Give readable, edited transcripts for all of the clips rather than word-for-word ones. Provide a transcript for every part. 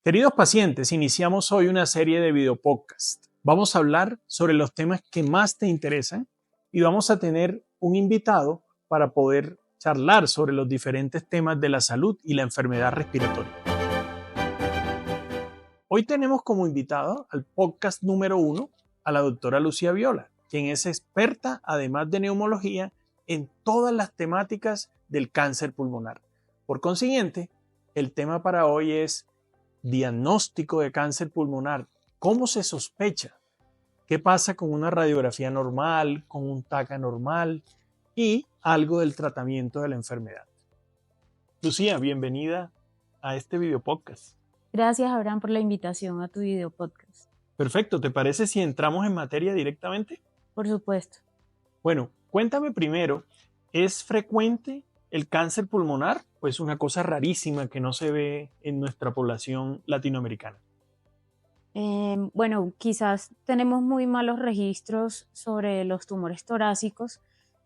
Queridos pacientes, iniciamos hoy una serie de videopodcasts. Vamos a hablar sobre los temas que más te interesan y vamos a tener un invitado para poder charlar sobre los diferentes temas de la salud y la enfermedad respiratoria. Hoy tenemos como invitado al podcast número 1 a la doctora Lucía Viola, quien es experta, además de neumología, en todas las temáticas del cáncer pulmonar. Por consiguiente, el tema para hoy es diagnóstico de cáncer pulmonar. ¿Cómo se sospecha? ¿Qué pasa con una radiografía normal, con un TACA normal y algo del tratamiento de la enfermedad? Lucía, bienvenida a este video podcast. Gracias, Abraham, por la invitación a tu video podcast. Perfecto, ¿te parece si entramos en materia directamente? Por supuesto. Bueno, cuéntame primero, ¿es frecuente el cáncer pulmonar o es una cosa rarísima que no se ve en nuestra población latinoamericana? Bueno, quizás tenemos muy malos registros sobre los tumores torácicos,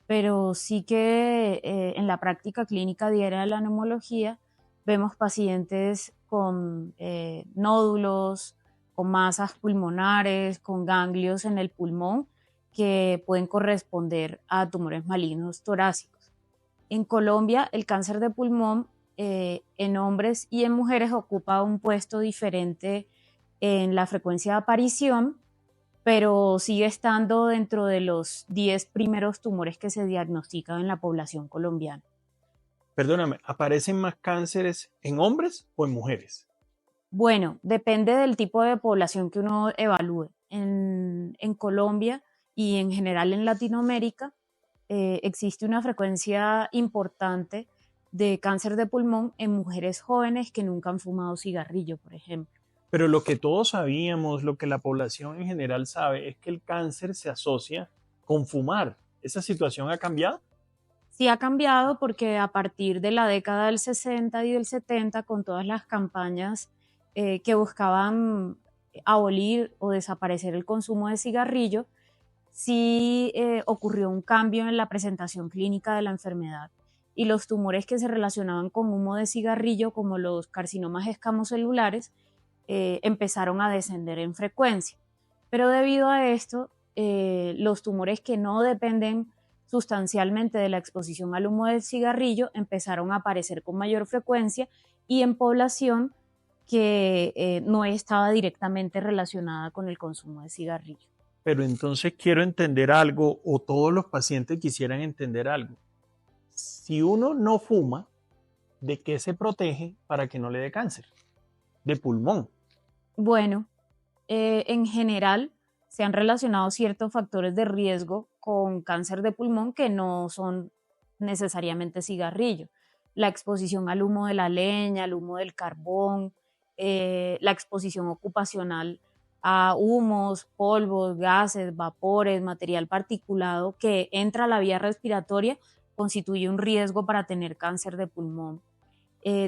pero sí que en la práctica clínica diaria de la neumología vemos pacientes con nódulos, con masas pulmonares, con ganglios en el pulmón que pueden corresponder a tumores malignos torácicos. En Colombia, el cáncer de pulmón en hombres y en mujeres ocupa un puesto diferente en la frecuencia de aparición, pero sigue estando dentro de los 10 primeros tumores que se diagnostican en la población colombiana. Perdóname, ¿aparecen más cánceres en hombres o en mujeres? Bueno, depende del tipo de población que uno evalúe. En Colombia y en general en Latinoamérica existe una frecuencia importante de cáncer de pulmón en mujeres jóvenes que nunca han fumado cigarrillo, por ejemplo. Pero lo que todos sabíamos, lo que la población en general sabe, es que el cáncer se asocia con fumar. ¿Esa situación ha cambiado? Sí ha cambiado porque a partir de la década del 60 y del 70, con todas las campañas que buscaban abolir o desaparecer el consumo de cigarrillo, sí ocurrió un cambio en la presentación clínica de la enfermedad y los tumores que se relacionaban con humo de cigarrillo, como los carcinomas escamocelulares, empezaron a descender en frecuencia. Pero debido a esto, los tumores que no dependen sustancialmente de la exposición al humo del cigarrillo empezaron a aparecer con mayor frecuencia y en población que no estaba directamente relacionada con el consumo de cigarrillo. Pero entonces quiero entender algo, o todos los pacientes quisieran entender algo. Si uno no fuma, ¿de qué se protege para que no le dé cáncer? De pulmón. Bueno, en general se han relacionado ciertos factores de riesgo con cáncer de pulmón que no son necesariamente cigarrillo. La exposición al humo de la leña, al humo del carbón, la exposición ocupacional a humos, polvos, gases, vapores, material particulado que entra a la vía respiratoria constituye un riesgo para tener cáncer de pulmón.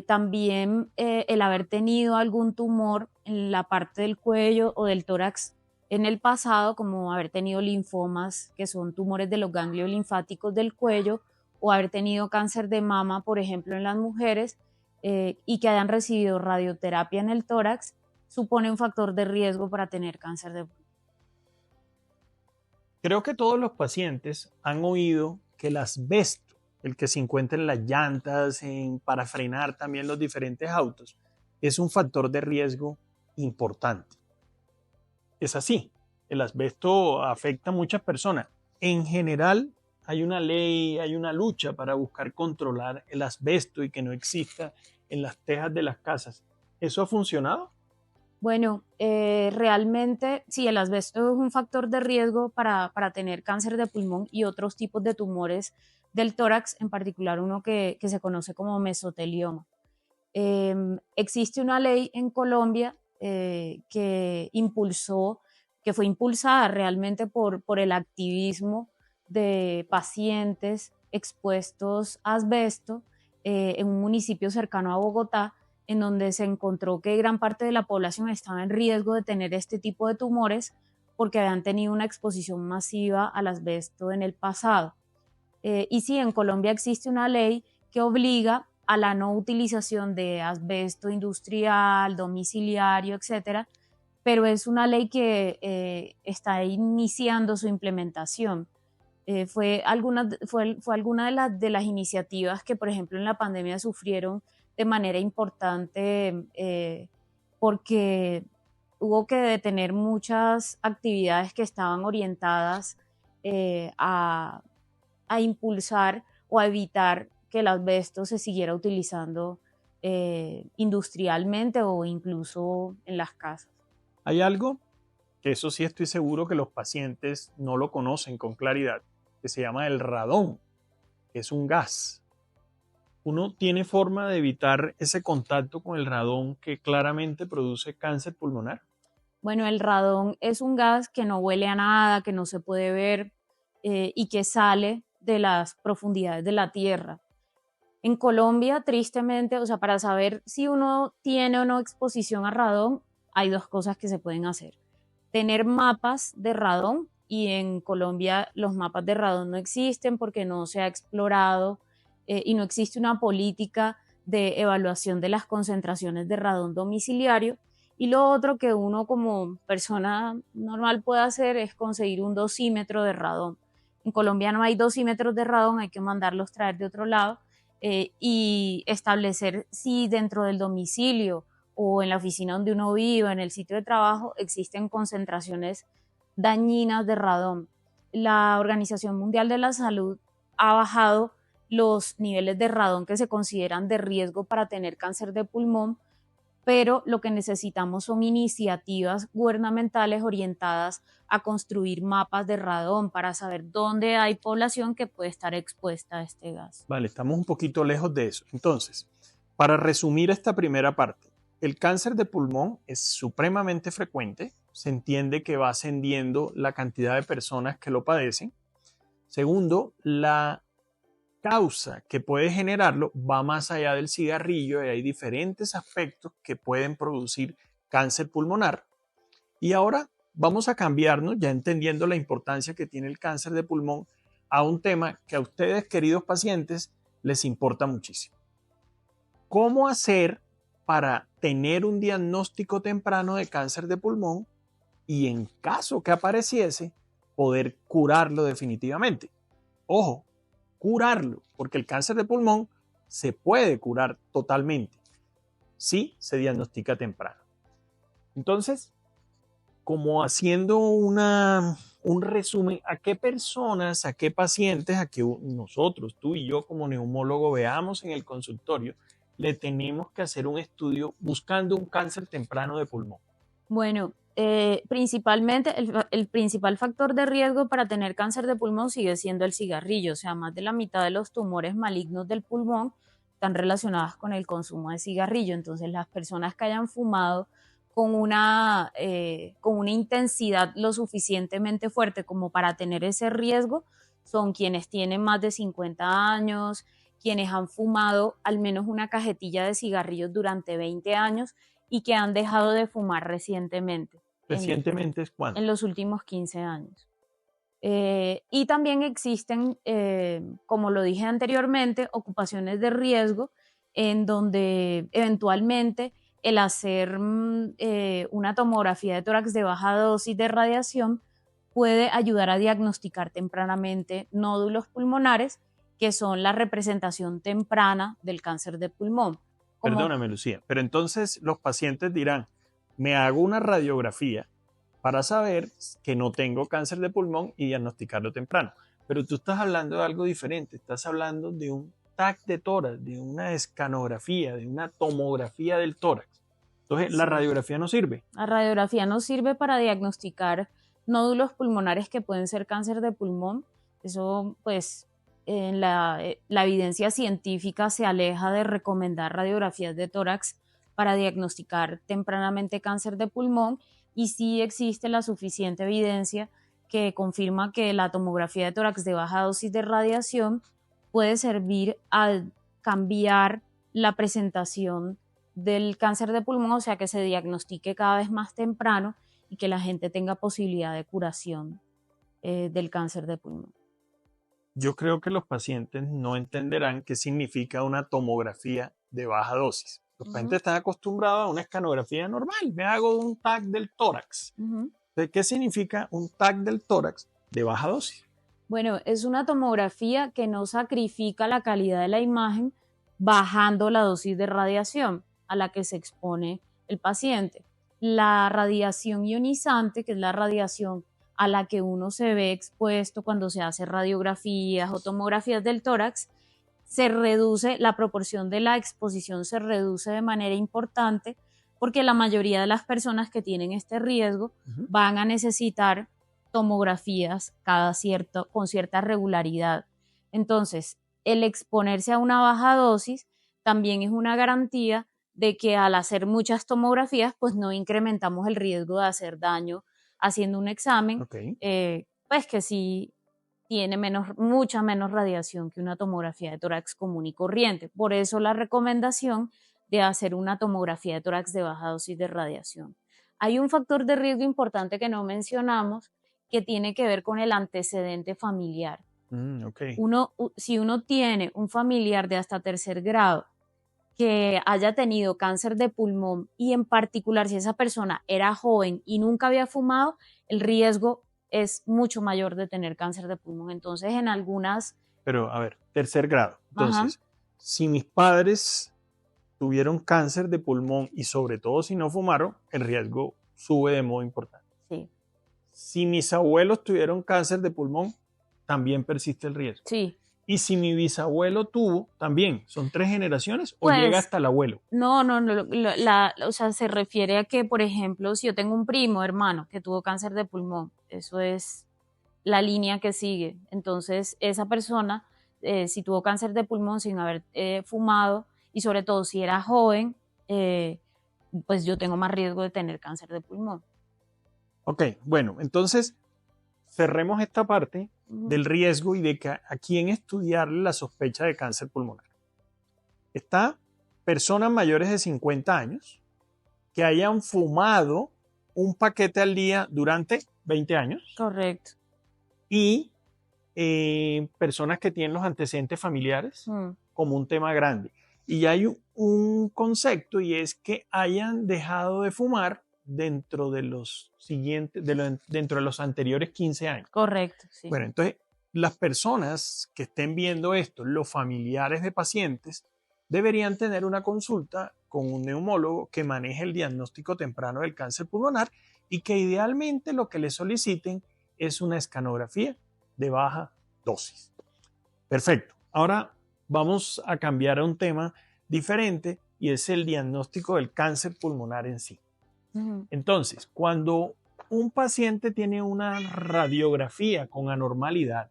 También el haber tenido algún tumor en la parte del cuello o del tórax en el pasado, como haber tenido linfomas, que son tumores de los ganglios linfáticos del cuello, o haber tenido cáncer de mama, por ejemplo, en las mujeres, y que hayan recibido radioterapia en el tórax, supone un factor de riesgo para tener cáncer de pulmón. Creo que todos los pacientes han oído que el asbesto, el que se encuentra en las llantas, para frenar también los diferentes autos, es un factor de riesgo importante. Es así, el asbesto afecta a muchas personas. En general, hay una ley, hay una lucha para buscar controlar el asbesto y que no exista en las tejas de las casas. ¿Eso ha funcionado? Bueno, realmente sí, el asbesto es un factor de riesgo para tener cáncer de pulmón y otros tipos de tumores del tórax, en particular uno que se conoce como mesotelioma. Existe una ley en Colombia que fue impulsada realmente por el activismo de pacientes expuestos a asbesto en un municipio cercano a Bogotá, en donde se encontró que gran parte de la población estaba en riesgo de tener este tipo de tumores porque habían tenido una exposición masiva al asbesto en el pasado. Y sí, en Colombia existe una ley que obliga a la no utilización de asbesto industrial, domiciliario, etcétera, pero es una ley que está iniciando su implementación. Fue alguna de las iniciativas que, por ejemplo, en la pandemia sufrieron de manera importante porque hubo que detener muchas actividades que estaban orientadas a impulsar o a evitar que el asbesto se siguiera utilizando industrialmente o incluso en las casas. Hay algo que eso sí estoy seguro que los pacientes no lo conocen con claridad, que se llama el radón, que es un gas. ¿Uno tiene forma de evitar ese contacto con el radón que claramente produce cáncer pulmonar? Bueno, el radón es un gas que no huele a nada, que no se puede ver y que sale de las profundidades de la tierra. En Colombia, tristemente, o sea, para saber si uno tiene o no exposición a radón, hay dos cosas que se pueden hacer. Tener mapas de radón, y en Colombia los mapas de radón no existen porque no se ha explorado y no existe una política de evaluación de las concentraciones de radón domiciliario. Y lo otro que uno como persona normal puede hacer es conseguir un dosímetro de radón. En Colombia no hay dosímetros de radón, hay que mandarlos traer de otro lado y establecer si dentro del domicilio o en la oficina donde uno vive, en el sitio de trabajo, existen concentraciones dañinas de radón. La Organización Mundial de la Salud ha bajado los niveles de radón que se consideran de riesgo para tener cáncer de pulmón, pero lo que necesitamos son iniciativas gubernamentales orientadas a construir mapas de radón para saber dónde hay población que puede estar expuesta a este gas. Vale, estamos un poquito lejos de eso. Entonces, para resumir esta primera parte, el cáncer de pulmón es supremamente frecuente. Se entiende que va ascendiendo la cantidad de personas que lo padecen. Segundo, la causa que puede generarlo va más allá del cigarrillo y hay diferentes aspectos que pueden producir cáncer pulmonar. Y ahora vamos a cambiarnos, ya entendiendo la importancia que tiene el cáncer de pulmón, a un tema que a ustedes, queridos pacientes, les importa muchísimo. ¿Cómo hacer para tener un diagnóstico temprano de cáncer de pulmón y en caso que apareciese, poder curarlo definitivamente? Ojo, curarlo, porque el cáncer de pulmón se puede curar totalmente si se diagnostica temprano. Entonces, como haciendo un resumen, ¿a qué personas, a qué pacientes, a que nosotros, tú y yo como neumólogo veamos en el consultorio, le tenemos que hacer un estudio buscando un cáncer temprano de pulmón? Bueno, principalmente el principal factor de riesgo para tener cáncer de pulmón sigue siendo el cigarrillo, o sea, más de la mitad de los tumores malignos del pulmón están relacionadas con el consumo de cigarrillo. Entonces, las personas que hayan fumado con una intensidad lo suficientemente fuerte como para tener ese riesgo son quienes tienen más de 50 años, quienes han fumado al menos una cajetilla de cigarrillos durante 20 años y que han dejado de fumar recientemente. ¿Recientemente es cuándo? En los últimos 15 años. Y también existen, como lo dije anteriormente, ocupaciones de riesgo en donde eventualmente el hacer una tomografía de tórax de baja dosis de radiación puede ayudar a diagnosticar tempranamente nódulos pulmonares, que son la representación temprana del cáncer de pulmón. Perdóname, Lucía, pero entonces los pacientes dirán, me hago una radiografía para saber que no tengo cáncer de pulmón y diagnosticarlo temprano. Pero tú estás hablando de algo diferente, estás hablando de un TAC de tórax, de una escanografía, de una tomografía del tórax. Entonces, ¿la radiografía no sirve? La radiografía no sirve para diagnosticar nódulos pulmonares que pueden ser cáncer de pulmón. Eso, pues, en la evidencia científica se aleja de recomendar radiografías de tórax para diagnosticar tempranamente cáncer de pulmón, y sí existe la suficiente evidencia que confirma que la tomografía de tórax de baja dosis de radiación puede servir a cambiar la presentación del cáncer de pulmón, o sea, que se diagnostique cada vez más temprano y que la gente tenga posibilidad de curación del cáncer de pulmón. yo creo que los pacientes no entenderán qué significa una tomografía de baja dosis. Los pacientes están acostumbrados a una escanografía normal. Me hago un TAC del tórax. Entonces, ¿qué significa un TAC del tórax de baja dosis? Bueno, es una tomografía que no sacrifica la calidad de la imagen bajando la dosis de radiación a la que se expone el paciente. La radiación ionizante, que es la radiación a la que uno se ve expuesto cuando se hace radiografías o tomografías del tórax, se reduce, la proporción de la exposición se reduce de manera importante porque la mayoría de las personas que tienen este riesgo van a necesitar tomografías con cierta regularidad. Entonces, el exponerse a una baja dosis también es una garantía de que al hacer muchas tomografías, pues no incrementamos el riesgo de hacer daño haciendo un examen, pues que sí tiene mucha menos radiación que una tomografía de tórax común y corriente. Por eso la recomendación de hacer una tomografía de tórax de baja dosis de radiación. Hay un factor de riesgo importante que no mencionamos, que tiene que ver con el antecedente familiar. Si uno tiene un familiar de hasta tercer grado que haya tenido cáncer de pulmón y en particular si esa persona era joven y nunca había fumado, el riesgo es mucho mayor de tener cáncer de pulmón. Entonces, en algunas... Pero, a ver, tercer grado. Entonces, si mis padres tuvieron cáncer de pulmón y sobre todo si no fumaron, el riesgo sube de modo importante. Sí. Si mis abuelos tuvieron cáncer de pulmón, también persiste el riesgo. Sí. Y si mi bisabuelo tuvo, también, ¿son 3 generaciones o llega hasta el abuelo? No, o sea, se refiere a que, por ejemplo, si yo tengo un primo, hermano, que tuvo cáncer de pulmón, eso es la línea que sigue. Entonces, esa persona, si tuvo cáncer de pulmón sin haber fumado, y sobre todo si era joven, pues yo tengo más riesgo de tener cáncer de pulmón. Ok, bueno, entonces cerremos esta parte del riesgo y de que a quién estudiarle la sospecha de cáncer pulmonar. Está personas mayores de 50 años que hayan fumado un paquete al día durante 20 años. Correcto. Y personas que tienen los antecedentes familiares como un tema grande. Y hay un concepto y es que hayan dejado de fumar dentro de los siguientes, dentro de los anteriores 15 años. Correcto, sí. Bueno, entonces las personas que estén viendo esto, los familiares de pacientes, deberían tener una consulta con un neumólogo que maneje el diagnóstico temprano del cáncer pulmonar y que idealmente lo que le soliciten es una escanografía de baja dosis. Perfecto. Ahora vamos a cambiar a un tema diferente y es el diagnóstico del cáncer pulmonar en sí. Entonces, cuando un paciente tiene una radiografía con anormalidad,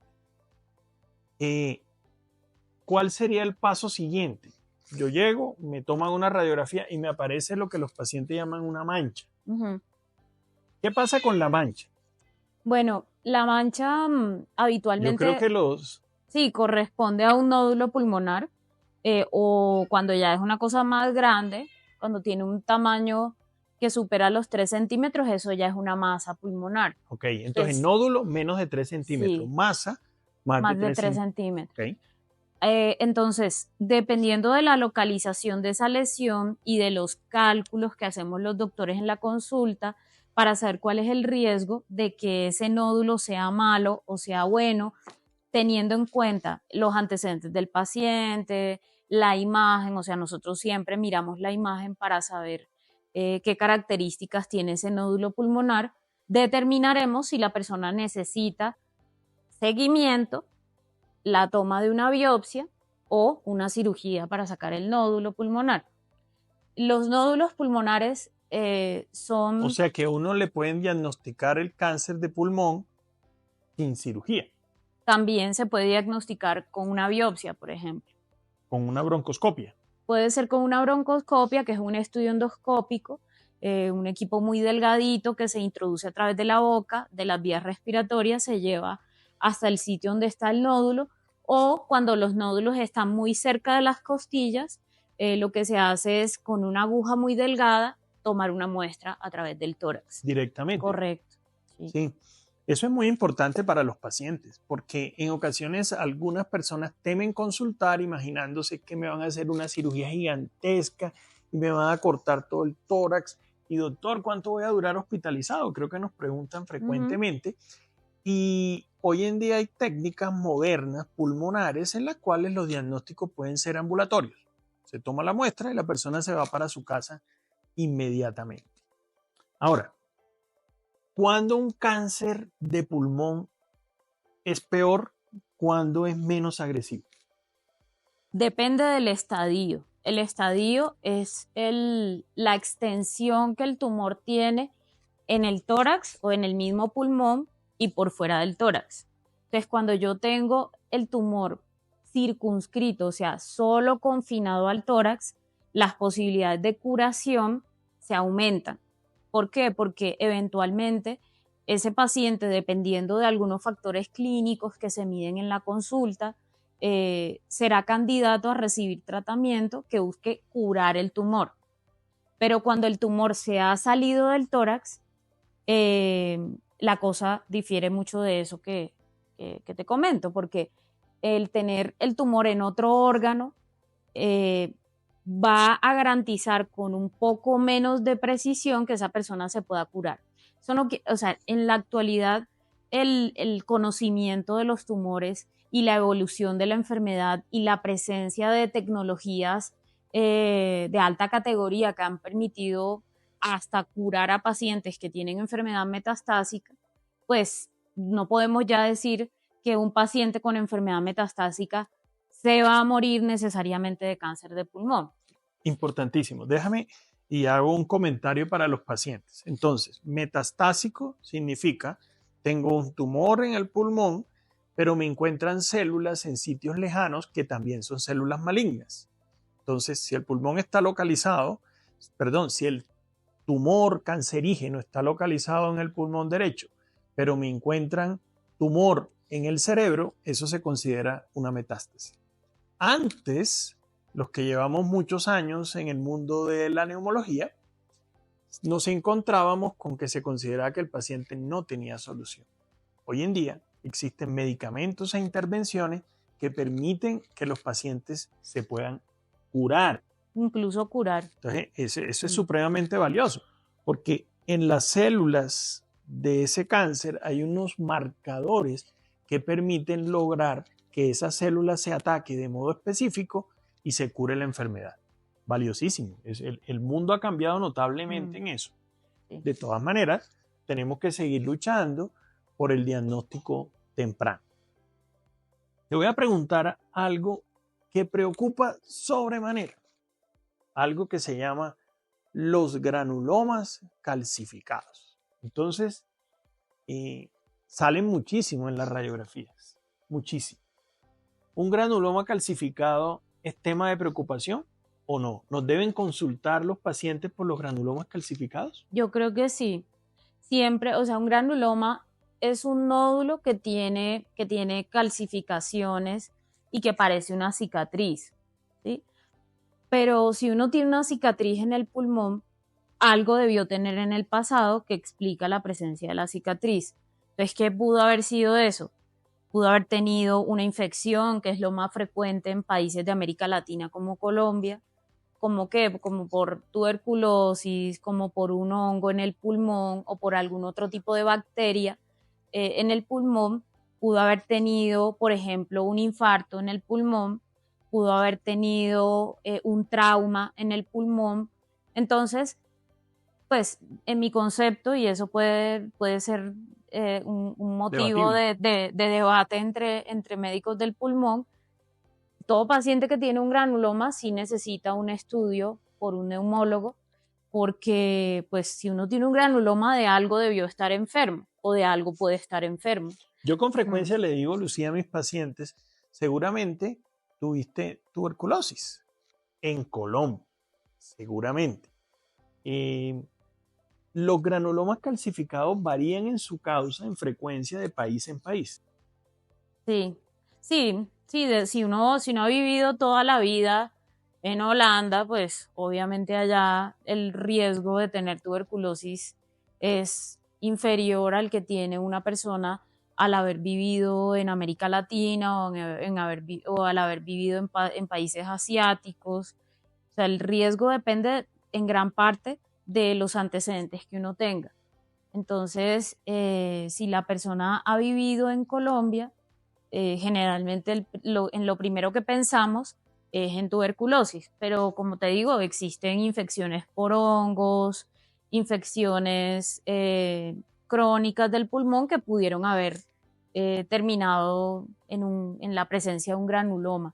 ¿cuál sería el paso siguiente? Yo llego, me toman una radiografía y me aparece lo que los pacientes llaman una mancha. ¿Qué pasa con la mancha? Bueno, la mancha habitualmente... Yo creo que Sí, corresponde a un nódulo pulmonar o cuando ya es una cosa más grande, cuando tiene un tamaño que supera los 3 centímetros, eso ya es una masa pulmonar. Ok, entonces nódulo menos de 3 centímetros, sí. Masa más de 3 centímetros. Okay. Entonces, dependiendo de la localización de esa lesión y de los cálculos que hacemos los doctores en la consulta para saber cuál es el riesgo de que ese nódulo sea malo o sea bueno, teniendo en cuenta los antecedentes del paciente, la imagen, o sea, nosotros siempre miramos la imagen para saber qué características tiene ese nódulo pulmonar, determinaremos si la persona necesita seguimiento, la toma de una biopsia o una cirugía para sacar el nódulo pulmonar. Los nódulos pulmonares son... O sea que uno le pueden diagnosticar el cáncer de pulmón sin cirugía. También se puede diagnosticar con una biopsia, por ejemplo. ¿Con una broncoscopia? Puede ser con una broncoscopia, que es un estudio endoscópico, un equipo muy delgadito que se introduce a través de la boca, de las vías respiratorias, se lleva hasta el sitio donde está el nódulo, o cuando los nódulos están muy cerca de las costillas, lo que se hace es con una aguja muy delgada tomar una muestra a través del tórax. Directamente. Correcto. Sí. Eso es muy importante para los pacientes, porque en ocasiones algunas personas temen consultar imaginándose que me van a hacer una cirugía gigantesca y me van a cortar todo el tórax. Y doctor, ¿cuánto voy a durar hospitalizado? Creo que nos preguntan frecuentemente. Y hoy en día hay técnicas modernas pulmonares en las cuales los diagnósticos pueden ser ambulatorios. Se toma la muestra y la persona se va para su casa inmediatamente. Ahora, ¿cuándo un cáncer de pulmón es peor? ¿Cuándo es menos agresivo? Depende del estadio. El estadio es la extensión que el tumor tiene en el tórax o en el mismo pulmón y por fuera del tórax. Entonces, cuando yo tengo el tumor circunscrito, o sea, solo confinado al tórax, las posibilidades de curación se aumentan. ¿Por qué? Porque eventualmente ese paciente, dependiendo de algunos factores clínicos que se miden en la consulta, será candidato a recibir tratamiento que busque curar el tumor. Pero cuando el tumor se ha salido del tórax, la cosa difiere mucho de eso que te comento, porque el tener el tumor en otro órgano va a garantizar con un poco menos de precisión que esa persona se pueda curar. Eso no, o sea, en la actualidad el conocimiento de los tumores y la evolución de la enfermedad y la presencia de tecnologías de alta categoría que han permitido hasta curar a pacientes que tienen enfermedad metastásica, pues no podemos ya decir que un paciente con enfermedad metastásica se va a morir necesariamente de cáncer de pulmón. Importantísimo. Déjame y hago un comentario para los pacientes. Entonces, metastásico significa tengo un tumor en el pulmón, pero me encuentran células en sitios lejanos que también son células malignas. Entonces, si el pulmón está localizado, si el tumor cancerígeno está localizado en el pulmón derecho, pero me encuentran tumor en el cerebro, eso se considera una metástasis. Antes, los que llevamos muchos años en el mundo de la neumología, nos encontrábamos con que se consideraba que el paciente no tenía solución. Hoy en día existen medicamentos e intervenciones que permiten que los pacientes se puedan curar. Incluso curar. Entonces, eso es supremamente valioso, porque en las células de ese cáncer hay unos marcadores que permiten lograr que esa célula se ataque de modo específico y se cure la enfermedad. Valiosísimo. El mundo ha cambiado notablemente en eso. Sí. De todas maneras, tenemos que seguir luchando por el diagnóstico temprano. Te voy a preguntar algo que preocupa sobremanera. Algo que se llama los granulomas calcificados. Entonces, salen muchísimo en las radiografías. Muchísimo. ¿Un granuloma calcificado es tema de preocupación o no? ¿Nos deben consultar los pacientes por los granulomas calcificados? Yo creo que sí. Siempre, o sea, un granuloma es un nódulo que tiene calcificaciones y que parece una cicatriz, ¿sí? Pero si uno tiene una cicatriz en el pulmón, algo debió tener en el pasado que explica la presencia de la cicatriz. Entonces, ¿qué pudo haber sido eso? Pudo haber tenido una infección, que es lo más frecuente en países de América Latina como Colombia, como por tuberculosis, como por un hongo en el pulmón o por algún otro tipo de bacteria en el pulmón. Pudo haber tenido, por ejemplo, un infarto en el pulmón, pudo haber tenido un trauma en el pulmón. Entonces, pues en mi concepto, y eso puede ser un motivo de debate entre médicos del pulmón, todo paciente que tiene un granuloma sí necesita un estudio por un neumólogo, porque pues si uno tiene un granuloma, de algo debió estar enfermo o de algo puede estar enfermo. Yo con frecuencia le digo, Lucía, a mis pacientes, seguramente tuviste tuberculosis en Colombia, seguramente. Los granulomas calcificados varían en su causa, en frecuencia de país en país. Sí, si uno ha vivido toda la vida en Holanda, pues obviamente allá el riesgo de tener tuberculosis es inferior al que tiene una persona al haber vivido en América Latina o al haber vivido en países asiáticos. O sea, el riesgo depende en gran parte de los antecedentes que uno tenga. Entonces, si la persona ha vivido en Colombia, generalmente en lo primero que pensamos es en tuberculosis, pero como te digo, existen infecciones por hongos, infecciones crónicas del pulmón que pudieron haber terminado en la presencia de un granuloma.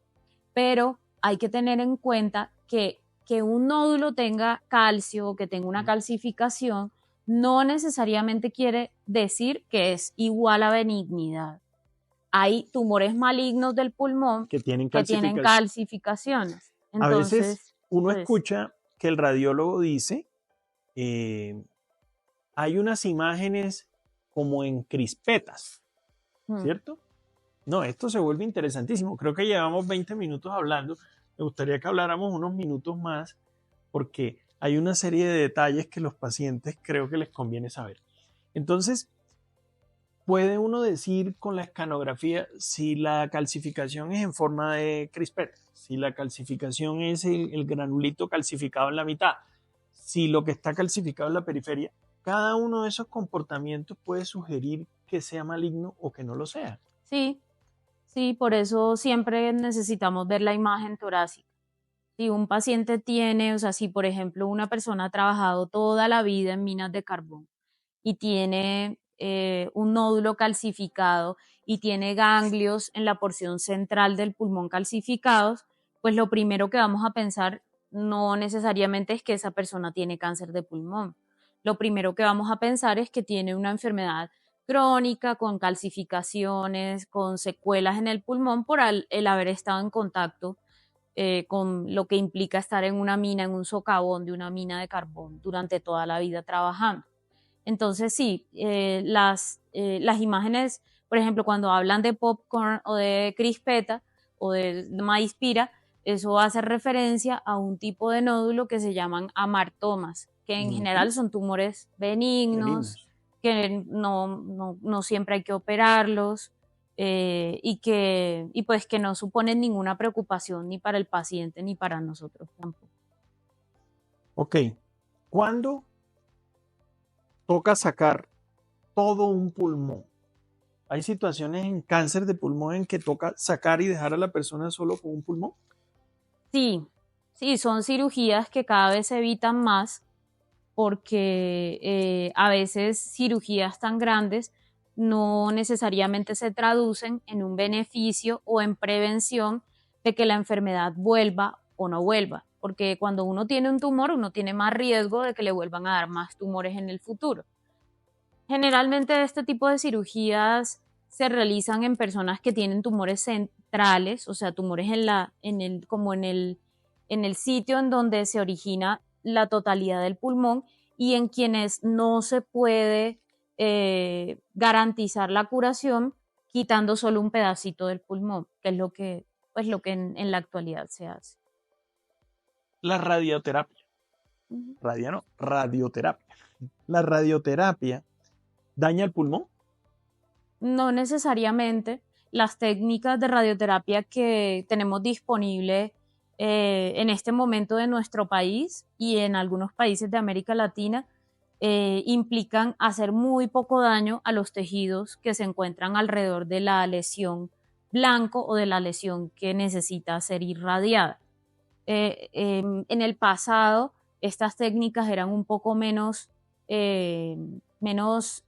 Pero hay que tener en cuenta que un nódulo tenga calcio o que tenga una calcificación no necesariamente quiere decir que es igual a benignidad. Hay tumores malignos del pulmón que tienen que tienen calcificaciones. A veces Entonces, uno pues, escucha que el radiólogo dice, hay unas imágenes como en crispetas, ¿cierto? No, esto se vuelve interesantísimo. Creo que llevamos 20 minutos hablando. Me gustaría que habláramos unos minutos más porque hay una serie de detalles que los pacientes creo que les conviene saber. Entonces, ¿puede uno decir con la escanografía si la calcificación es en forma de crispeta? Si la calcificación es el granulito calcificado en la mitad, si lo que está calcificado en la periferia, cada uno de esos comportamientos puede sugerir que sea maligno o que no lo sea. Sí, sí, por eso siempre necesitamos ver la imagen torácica. Si un paciente tiene, o sea, si por ejemplo una persona ha trabajado toda la vida en minas de carbón y tiene un nódulo calcificado y tiene ganglios en la porción central del pulmón calcificados, pues lo primero que vamos a pensar no necesariamente es que esa persona tiene cáncer de pulmón. Lo primero que vamos a pensar es que tiene una enfermedad crónica con calcificaciones, con secuelas en el pulmón por el haber estado en contacto con lo que implica estar en una mina, en un socavón de una mina de carbón durante toda la vida trabajando. Entonces sí, las imágenes, por ejemplo, cuando hablan de popcorn o de crispeta o de maíz pira, eso hace referencia a un tipo de nódulo que se llaman amartomas, que en general son tumores benignos, que no siempre hay que operarlos y pues que no suponen ninguna preocupación ni para el paciente ni para nosotros tampoco. Ok, ¿cuándo toca sacar todo un pulmón? ¿Hay situaciones en cáncer de pulmón en que toca sacar y dejar a la persona solo con un pulmón? Sí, sí, son cirugías que cada vez se evitan más porque a veces cirugías tan grandes no necesariamente se traducen en un beneficio o en prevención de que la enfermedad vuelva o no vuelva, porque cuando uno tiene un tumor, uno tiene más riesgo de que le vuelvan a dar más tumores en el futuro. Generalmente este tipo de cirugías se realizan en personas que tienen tumores centrales, o sea, tumores en el sitio en donde se origina la totalidad del pulmón y en quienes no se puede garantizar la curación quitando solo un pedacito del pulmón, que es lo que en la actualidad se hace. La radioterapia. Radioterapia. La radioterapia daña el pulmón. No necesariamente. Las técnicas de radioterapia que tenemos disponible en este momento de nuestro país y en algunos países de América Latina implican hacer muy poco daño a los tejidos que se encuentran alrededor de la lesión blanco o de la lesión que necesita ser irradiada. En el pasado, estas técnicas eran un poco menos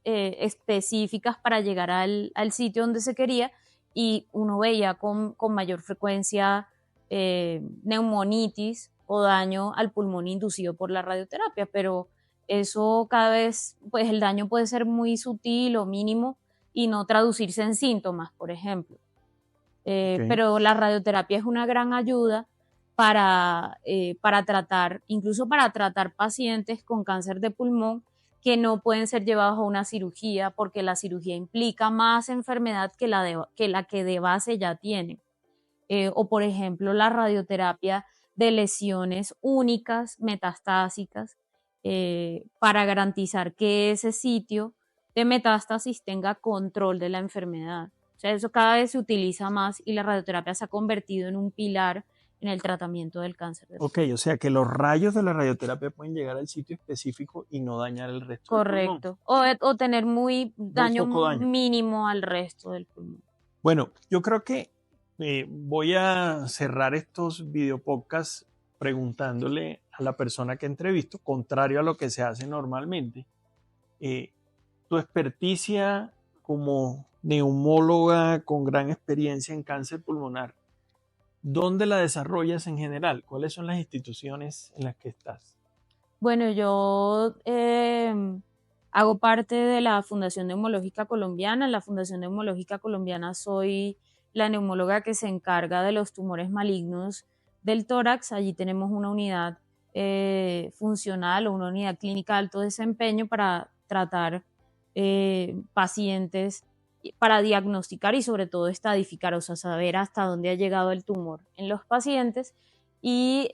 específicas para llegar al sitio donde se quería y uno veía con mayor frecuencia neumonitis o daño al pulmón inducido por la radioterapia, pero eso cada vez, pues el daño puede ser muy sutil o mínimo y no traducirse en síntomas, por ejemplo. Pero la radioterapia es una gran ayuda para tratar, incluso para tratar pacientes con cáncer de pulmón que no pueden ser llevados a una cirugía porque la cirugía implica más enfermedad que la que de base ya tienen. O por ejemplo la radioterapia de lesiones únicas, metastásicas, para garantizar que ese sitio de metástasis tenga control de la enfermedad. O sea, eso cada vez se utiliza más y la radioterapia se ha convertido en un pilar en el tratamiento del cáncer de Ok, pulmón. o sea que los rayos de la radioterapia pueden llegar al sitio específico y no dañar el resto del pulmón. Correcto. O tener muy Muy daño poco daño. mínimo al resto del pulmón. Bueno, yo creo que voy a cerrar estos videopodcasts preguntándole a la persona que entrevisto, contrario a lo que se hace normalmente, tu experticia como neumóloga con gran experiencia en cáncer pulmonar, ¿dónde la desarrollas en general? ¿Cuáles son las instituciones en las que estás? Bueno, yo hago parte de la Fundación Neumológica Colombiana. En la Fundación Neumológica Colombiana soy la neumóloga que se encarga de los tumores malignos del tórax. Allí tenemos una unidad funcional o una unidad clínica de alto desempeño para tratar pacientes, para diagnosticar y sobre todo estadificar, o sea, saber hasta dónde ha llegado el tumor en los pacientes. Y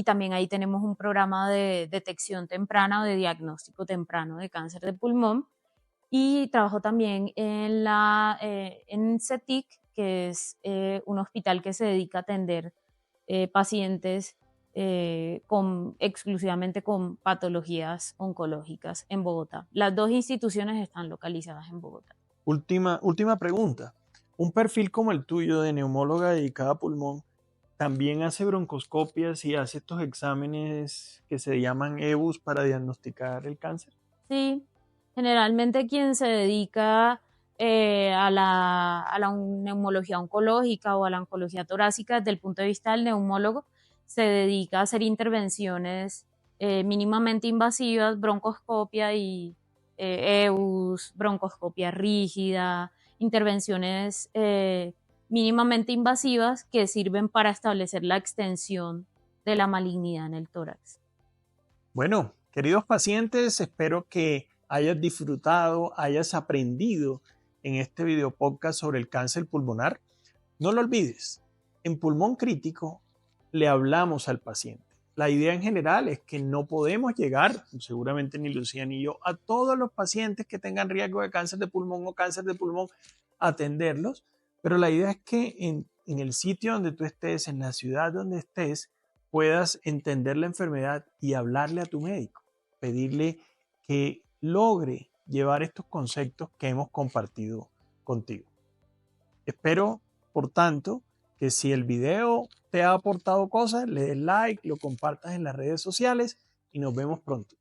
también ahí tenemos un programa de detección temprana o de diagnóstico temprano de cáncer de pulmón. Y trabajo también en CETIC, que es un hospital que se dedica a atender pacientes exclusivamente con patologías oncológicas en Bogotá. Las dos instituciones están localizadas en Bogotá. Última pregunta. Un perfil como el tuyo de neumóloga dedicada a pulmón, ¿también hace broncoscopias y hace estos exámenes que se llaman EBUS para diagnosticar el cáncer? Sí, generalmente quien se dedica a la neumología oncológica o a la oncología torácica desde el punto de vista del neumólogo, se dedica a hacer intervenciones mínimamente invasivas, broncoscopia y EBUS, broncoscopia rígida, intervenciones mínimamente invasivas que sirven para establecer la extensión de la malignidad en el tórax. Bueno, queridos pacientes, espero que hayas disfrutado, hayas aprendido en este video podcast sobre el cáncer pulmonar. No lo olvides, en Pulmón Crítico le hablamos al paciente. La idea en general es que no podemos llegar, seguramente ni Lucía ni yo, a todos los pacientes que tengan riesgo de cáncer de pulmón o cáncer de pulmón, atenderlos, pero la idea es que en el sitio donde tú estés, en la ciudad donde estés, puedas entender la enfermedad y hablarle a tu médico, pedirle que logre llevar estos conceptos que hemos compartido contigo. Espero, por tanto, que si el video te ha aportado cosas, le des like, lo compartas en las redes sociales y nos vemos pronto.